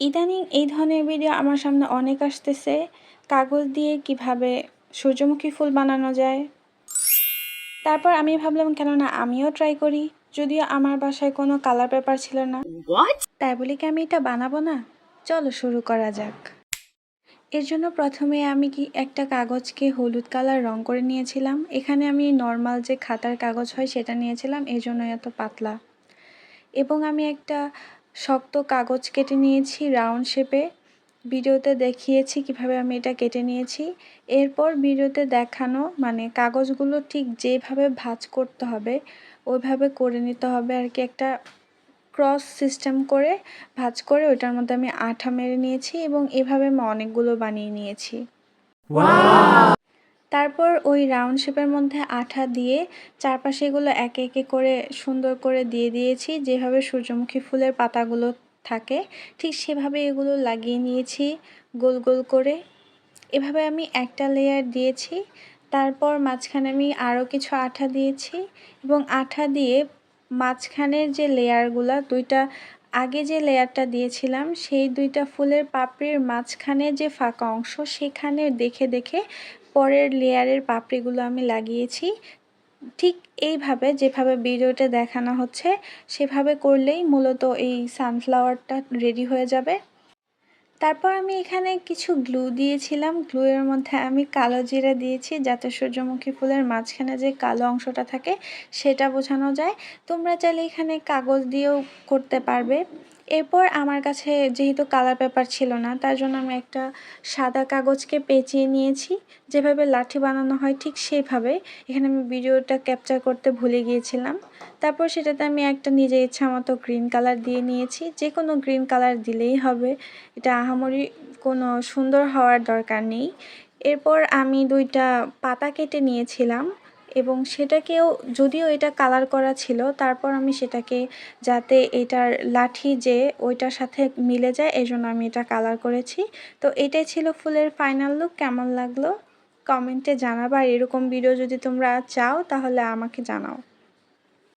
ইদানিং এই ধরনের ভিডিও আমার সামনে অনেক আসতেছে। কাগজ দিয়ে কিভাবে সূর্যমুখী ফুল বানানো যায়। তারপর আমি ভাবলাম কেন না আমিও ট্রাই করি। যদিও আমার বাসায় কোনো কালার পেপার ছিল না, তাই বলি কি আমি এটা বানাবো না। চলো শুরু করা যাক। এর জন্য প্রথমে আমি একটা কাগজকে হলুদ কালার রং করে নিয়েছিলাম। এখানে আমি নর্মাল যে খাতার কাগজ হয় সেটা নিয়েছিলাম, এই জন্য এত পাতলা। এবং আমি একটা শক্ত কাগজ কেটে নিয়েছি রাউন্ড শেপে। ভিডিওতে দেখিয়েছি কিভাবে আমি এটা কেটে নিয়েছি। এরপর ভিডিওতে দেখানো কাগজগুলো ঠিক যেভাবে ভাঁজ করতে হবে ওইভাবে করে নিতে হবে আর কি। একটা ক্রস সিস্টেম করে ভাঁজ করে ওইটার মধ্যে আমি আঠা মেরে নিয়েছি এবং এভাবে আমি অনেকগুলো বানিয়ে নিয়েছি। তারপর ওই রাউন্ড শেপের মধ্যে আঠা দিয়ে চারপাশে এগুলো একে একে করে সুন্দর করে দিয়ে দিয়েছি। যেভাবে সূর্যমুখী ফুলের পাতাগুলো থাকে ঠিক সেভাবে এগুলো লাগিয়ে নিয়েছি গোল গোল করে। এভাবে আমি একটা লেয়ার দিয়েছি। তারপর মাঝখানে আমি আরও কিছু আঠা দিয়েছি এবং আঠা দিয়ে মাঝখানের যে লেয়ারগুলো দুইটা আগে যে লেয়ারটা দিয়েছিলাম সেই দুইটা ফুলের পাপড়ির মাঝখানে যে ফাঁকা অংশ সেখানে দেখে দেখে পরের লেয়ারের পাপড়িগুলো আমি লাগিয়েছি। ঠিক এইভাবে যেভাবে ভিডিওতে দেখানো হচ্ছে সেভাবে করলেই মূলত এই সানফ্লাওয়ারটা রেডি হয়ে যাবে। তারপর আমি এখানে কিছু গ্লু দিয়েছিলাম। গ্লুয়ের মধ্যে আমি কালো জিরা দিয়েছি যাতে সূর্যমুখী ফুলের মাঝখানে যে কালো অংশটা থাকে সেটা বোঝানো যায়। তোমরা চাইলে এখানে কাগজ দিয়েও করতে পারবে। এরপর আমার কাছে যেহেতু কালার পেপার ছিল না তার জন্য আমি একটা সাদা কাগজকে পেঁচিয়ে নিয়েছি। যেভাবে লাঠি বানানো হয় ঠিক সেইভাবে। এখানে আমি ভিডিওটা ক্যাপচার করতে ভুলে গিয়েছিলাম। তারপর সেটাতে আমি একটা নিজের ইচ্ছা মতো গ্রিন কালার দিয়ে নিয়েছি। যে কোনো গ্রিন কালার দিলেই হবে, এটা আহামরি কোনো সুন্দর হওয়ার দরকার নেই। এরপর আমি দুইটা পাতা কেটে নিয়েছিলাম এবং সেটাকেও যদিও এটা কালার করা ছিল তারপর আমি সেটাকে যাতে এটার লাঠি যে ওইটার সাথে মিলে যায় এই জন্য আমি এটা কালার করেছি। তো এটাই ছিল ফুলের ফাইনাল লুক। কেমন লাগলো কমেন্টে জানাবা। আর এরকম ভিডিও যদি তোমরা চাও তাহলে আমাকে জানাও।